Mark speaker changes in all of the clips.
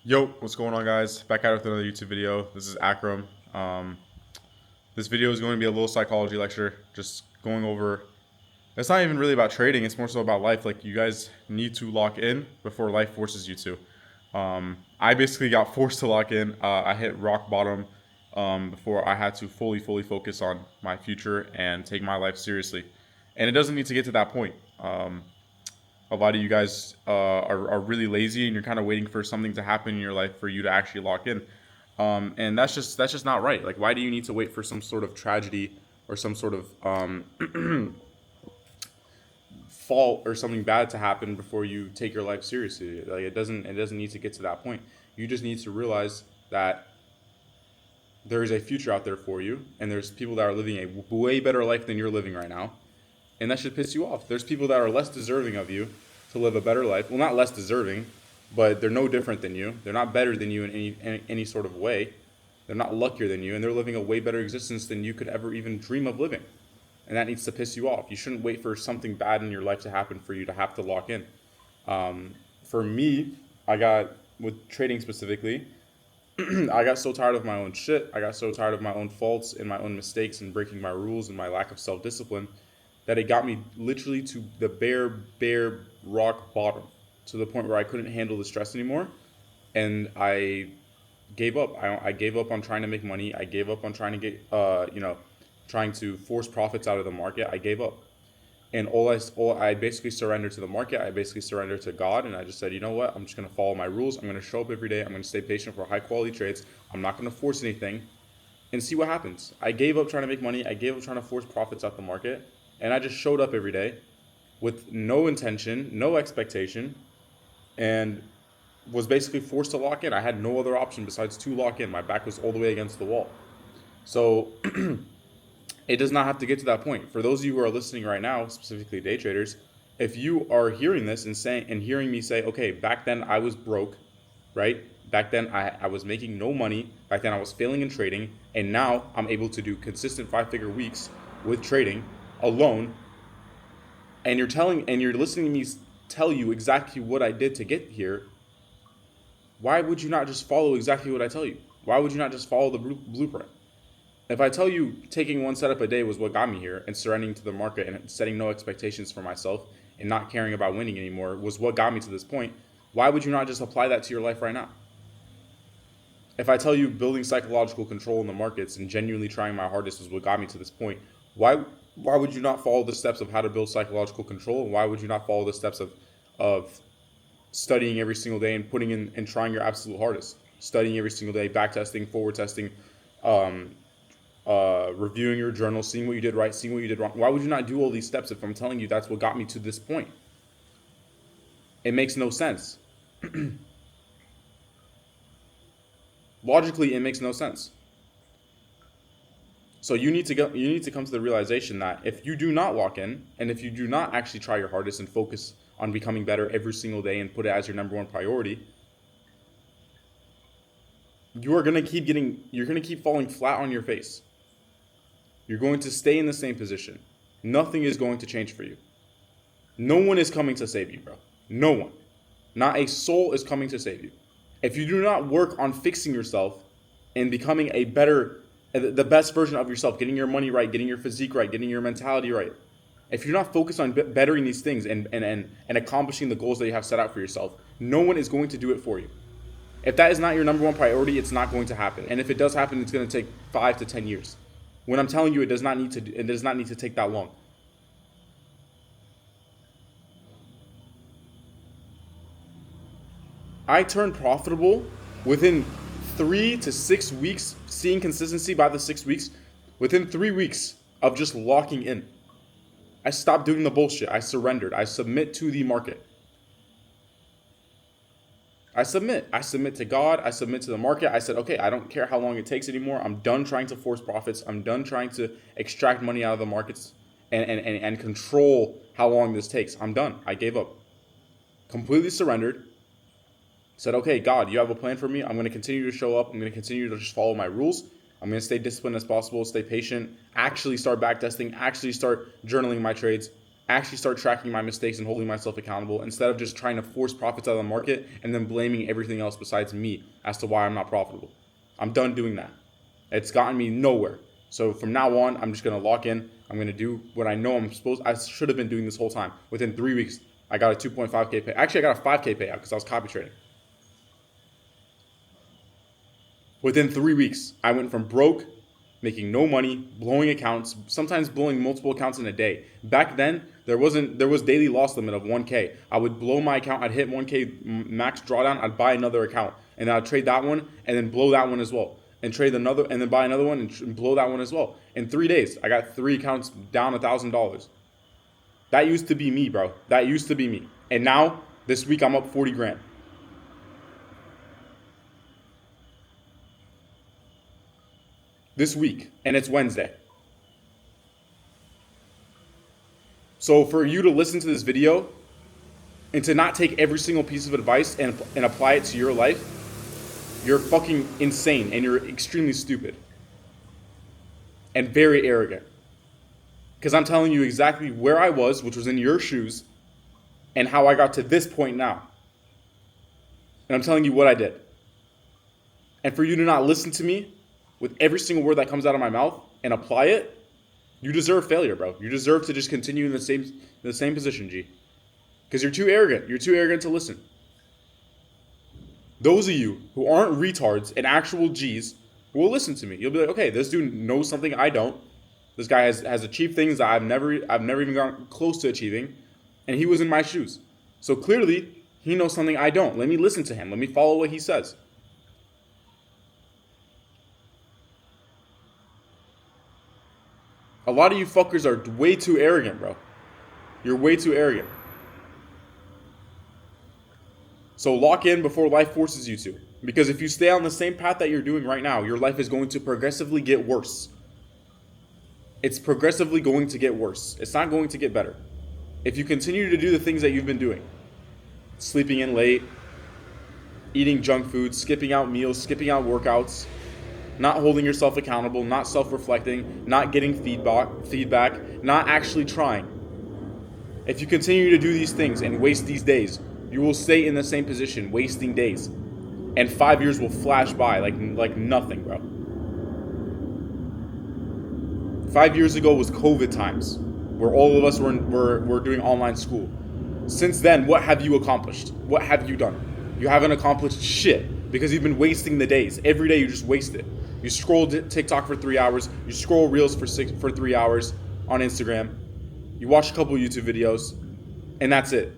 Speaker 1: Yo, what's going on, guys? Back at it with another YouTube video. This is Akram. This video is going to be a little psychology lecture, just going over. It's not even really about trading. It's more so about life. Like, you guys need to lock in before life forces you to. I basically got forced to lock in. I hit rock bottom before I had to fully focus on my future and take my life seriously. And it doesn't need to get to that point. A lot of you guys are really lazy and you're kind of waiting for something to happen in your life for you to actually lock in. And that's just not right. Like, why do you need to wait for some sort of tragedy or some sort of fault or something bad to happen before you take your life seriously? Like, it doesn't need to get to that point. You just need to realize that there is a future out there for you, and there's people that are living a way better life than you're living right now, and that should piss you off. There's people that are less deserving of you to live a better life. Well, not less deserving, but they're no different than you. They're not better than you in any sort of way. They're not luckier than you, and they're living a way better existence than you could ever even dream of living. And that needs to piss you off. You shouldn't wait for something bad in your life to happen for you to have to lock in. For me, I got, with trading specifically, I got so tired of my own shit. I got so tired of my own faults and my own mistakes and breaking my rules and my lack of self-discipline that it got me literally to the bare rock bottom, to the point where I couldn't handle the stress anymore, and I gave up. I gave up on trying to make money. I gave up on trying to get trying to force profits out of the market. I gave up, and I basically surrendered to the market. I basically surrendered to God, and I just said, you know what? I'm just gonna follow my rules. I'm gonna show up every day. I'm gonna stay patient for high quality trades. I'm not gonna force anything, and see what happens. I gave up trying to make money. I gave up trying to force profits out the market, and I just showed up every day with no intention, no expectation, and was basically forced to lock in. I had no other option besides to lock in. My back was all the way against the wall. So it does not have to get to that point. For those of you who are listening right now, specifically day traders, if you are hearing this and hearing me say, okay, back then I was broke, right? Back then I was making no money. Back then I was failing in trading, and now I'm able to do consistent 5-figure weeks with trading alone. And you're listening to me tell you exactly what I did to get here. Why would you not just follow exactly what I tell you? Why would you not just follow the blueprint? If I tell you taking one setup a day was what got me here, and surrendering to the market and setting no expectations for myself and not caring about winning anymore was what got me to this point, why would you not just apply that to your life right now? If I tell you building psychological control in the markets and genuinely trying my hardest is what got me to this point, why would you not follow the steps of how to build psychological control? And why would you not follow the steps of studying every single day and putting in and trying your absolute hardest? Studying every single day, back testing, forward testing, reviewing your journal, seeing what you did right, seeing what you did wrong. Why would you not do all these steps if I'm telling you that's what got me to this point? It makes no sense. Logically, it makes no sense. So you need to come to the realization that if you do not lock in, and if you do not actually try your hardest and focus on becoming better every single day and put it as your number one priority, you're going to keep falling flat on your face. You're going to stay in the same position. Nothing is going to change for you. No one is coming to save you, bro. No one. Not a soul is coming to save you. If you do not work on fixing yourself and becoming the best version of yourself, getting your money right, getting your physique right, getting your mentality right, if you're not focused on bettering these things and accomplishing the goals that you have set out for yourself, no one is going to do it for you. If that is not your number one priority, it's not going to happen. And if it does happen, it's going to take 5 to 10 years. When I'm telling you, it does not need to take that long. I turned profitable within 3 to 6 weeks, seeing consistency by the 6 weeks, within 3 weeks of just locking in. I stopped doing the bullshit. I surrendered. I submit to the market. I submit to God. I submit to the market. I said, okay, I don't care how long it takes anymore. I'm done trying to force profits. I'm done trying to extract money out of the markets and control how long this takes. I'm done. I gave up. Completely surrendered. Said, okay, God, you have a plan for me. I'm going to continue to show up. I'm going to continue to just follow my rules. I'm going to stay disciplined as possible, stay patient, actually start backtesting, actually start journaling my trades. actually start tracking my mistakes and holding myself accountable instead of just trying to force profits out of the market and then blaming everything else besides me as to why I'm not profitable. I'm done doing that. It's gotten me nowhere. So from now on, I'm just going to lock in. I'm going to do what I know I should have been doing this whole time. Within 3 weeks, I got a 2.5K pay. Actually, I got a 5K payout because I was copy trading. Within 3 weeks, I went from broke, making no money, blowing accounts, sometimes blowing multiple accounts in a day. Back then, there was daily loss limit of 1K. I would blow my account, I'd hit 1K max drawdown, I'd buy another account, and I'd trade that one and then blow that one as well. And trade another, and then buy another one and blow that one as well. In 3 days, I got 3 accounts down $1,000. That used to be me, bro. That used to be me. And now, this week, I'm up 40 grand. This week, and it's Wednesday. So for you to listen to this video and to not take every single piece of advice and apply it to your life, you're fucking insane and you're extremely stupid and very arrogant. Because I'm telling you exactly where I was, which was in your shoes, and how I got to this point now. And I'm telling you what I did. And for you to not listen to me with every single word that comes out of my mouth and apply it, you deserve failure, bro. You deserve to just continue in the same position, G. Because you're too arrogant. You're too arrogant to listen. Those of you who aren't retards and actual G's will listen to me. You'll be like, okay, this dude knows something I don't. This guy has achieved things that I've never even gotten close to achieving, and he was in my shoes. So clearly, he knows something I don't. Let me listen to him. Let me follow what he says. A lot of you fuckers are way too arrogant, bro. You're way too arrogant. So lock in before life forces you to. Because if you stay on the same path that you're doing right now, your life is going to progressively get worse. It's progressively going to get worse. It's not going to get better. If you continue to do the things that you've been doing, sleeping in late, eating junk food, skipping out meals, skipping out workouts, not holding yourself accountable, not self-reflecting, not getting feedback, not actually trying. If you continue to do these things and waste these days, you will stay in the same position, wasting days. And 5 years will flash by like nothing, bro. 5 years ago was COVID times, where all of us were doing online school. Since then, what have you accomplished? What have you done? You haven't accomplished shit because you've been wasting the days. Every day you just waste it. You scroll TikTok for 3 hours. You scroll Reels for 3 hours on Instagram. You watch a couple YouTube videos, and that's it.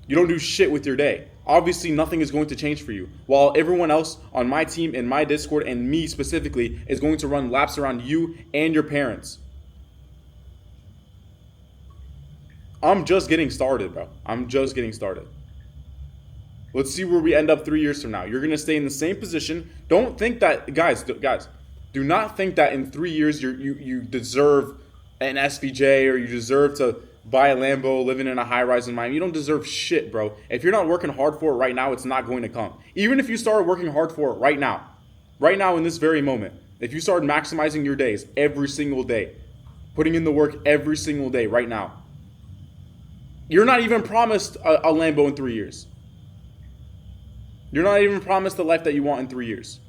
Speaker 1: You don't do shit with your day. Obviously, nothing is going to change for you. While everyone else on my team, in my Discord, and me specifically, is going to run laps around you and your parents. I'm just getting started, bro. I'm just getting started. Let's see where we end up 3 years from now. You're going to stay in the same position. Don't think that, guys, do not think that in 3 years you deserve an SVJ or you deserve to buy a Lambo, living in a high-rise in Miami. You don't deserve shit, bro. If you're not working hard for it right now, it's not going to come. Even if you start working hard for it right now in this very moment, if you start maximizing your days every single day, putting in the work every single day right now, you're not even promised a Lambo in 3 years. You're not even promised the life that you want in 3 years.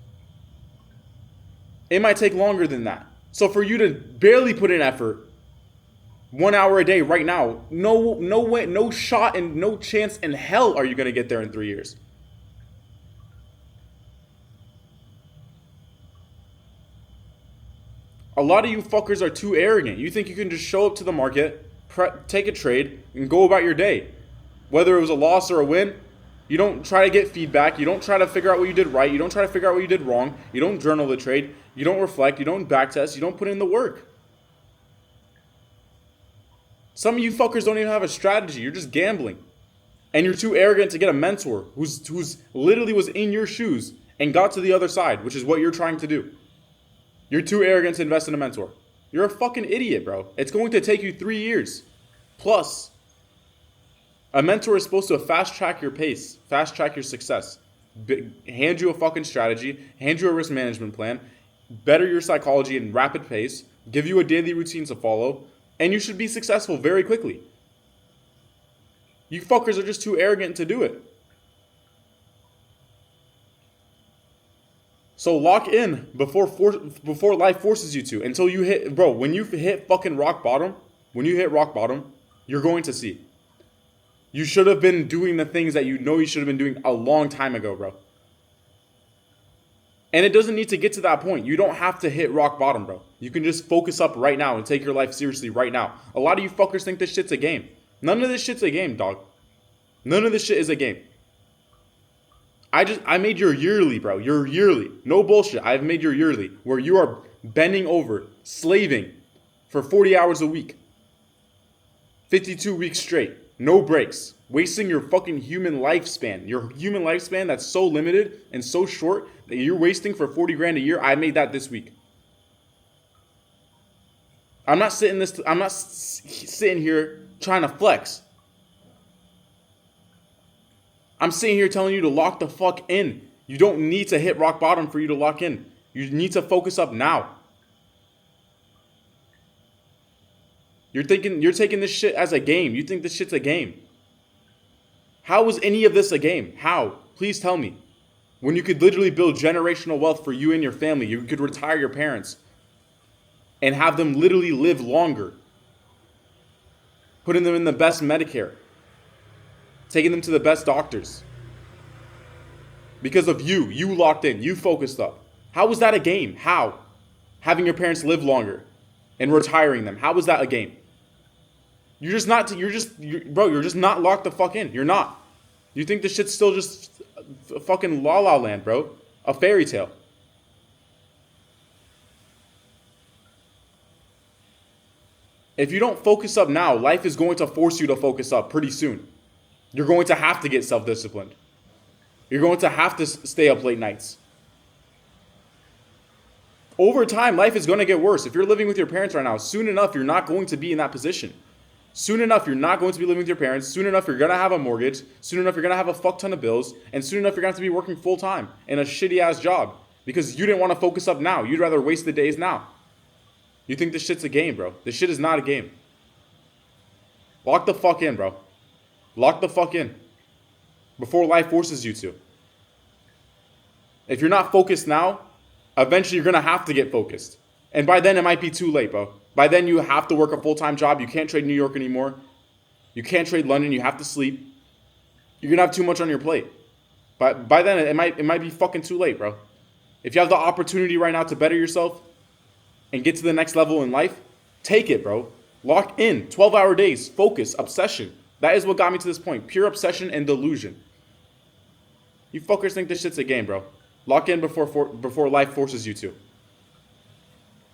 Speaker 1: It might take longer than that. So for you to barely put in effort, 1 hour a day right now, no way, no shot and no chance in hell are you going to get there in 3 years. A lot of you fuckers are too arrogant. You think you can just show up to the market, take a trade, and go about your day. Whether it was a loss or a win, you don't try to get feedback. You don't try to figure out what you did right. You don't try to figure out what you did wrong. You don't journal the trade. You don't reflect. You don't backtest. You don't put in the work. Some of you fuckers don't even have a strategy. You're just gambling. And you're too arrogant to get a mentor who's literally was in your shoes and got to the other side, which is what you're trying to do. You're too arrogant to invest in a mentor. You're a fucking idiot, bro. It's going to take you 3 years. Plus, a mentor is supposed to fast track your pace, fast track your success, hand you a fucking strategy, hand you a risk management plan, better your psychology in rapid pace, give you a daily routine to follow, And you should be successful very quickly. You fuckers are just too arrogant to do it. So lock in before life forces you to. Until you hit, bro, when you hit fucking rock bottom, you're going to see. You should have been doing the things that you know you should have been doing a long time ago, bro. And it doesn't need to get to that point. You don't have to hit rock bottom, bro. You can just focus up right now and take your life seriously right now. A lot of you fuckers think this shit's a game. None of this shit's a game, dog. None of this shit is a game. I made your yearly, bro. Your yearly. No bullshit. I've made your yearly where you are bending over, slaving for 40 hours a week. 52 weeks straight. No breaks. Wasting your fucking human lifespan. Your human lifespan that's so limited and so short that you're wasting for 40 grand a year. I made that this week. I'm not sitting here trying to flex. I'm sitting here telling you to lock the fuck in. You don't need to hit rock bottom for you to lock in. You need to focus up now. You're taking this shit as a game. You think this shit's a game. How was any of this a game? How? Please tell me. When you could literally build generational wealth for you and your family. You could retire your parents and have them literally live longer. Putting them in the best Medicare. Taking them to the best doctors. Because of you. You locked in. You focused up. How was that a game? How? Having your parents live longer and retiring them. How was that a game? You're just not locked the fuck in. You're not. You think this shit's still just a fucking la la land, bro. A fairy tale. If you don't focus up now, life is going to force you to focus up pretty soon. You're going to have to get self-disciplined. You're going to have to stay up late nights. Over time, life is going to get worse. If you're living with your parents right now, soon enough, you're not going to be in that position. Soon enough, you're not going to be living with your parents. Soon enough, you're going to have a mortgage. Soon enough, you're going to have a fuck ton of bills. And soon enough, you're going to have to be working full-time in a shitty-ass job. Because you didn't want to focus up now. You'd rather waste the days now. You think this shit's a game, bro. This shit is not a game. Lock the fuck in, bro. Lock the fuck in. Before life forces you to. If you're not focused now, eventually you're going to have to get focused. And by then, it might be too late, bro. By then, you have to work a full-time job. You can't trade New York anymore. You can't trade London. You have to sleep. You're going to have too much on your plate. But by then, it might be fucking too late, bro. If you have the opportunity right now to better yourself and get to the next level in life, take it, bro. Lock in. 12-hour days. Focus. Obsession. That is what got me to this point. Pure obsession and delusion. You fuckers think this shit's a game, bro. Lock in before life forces you to.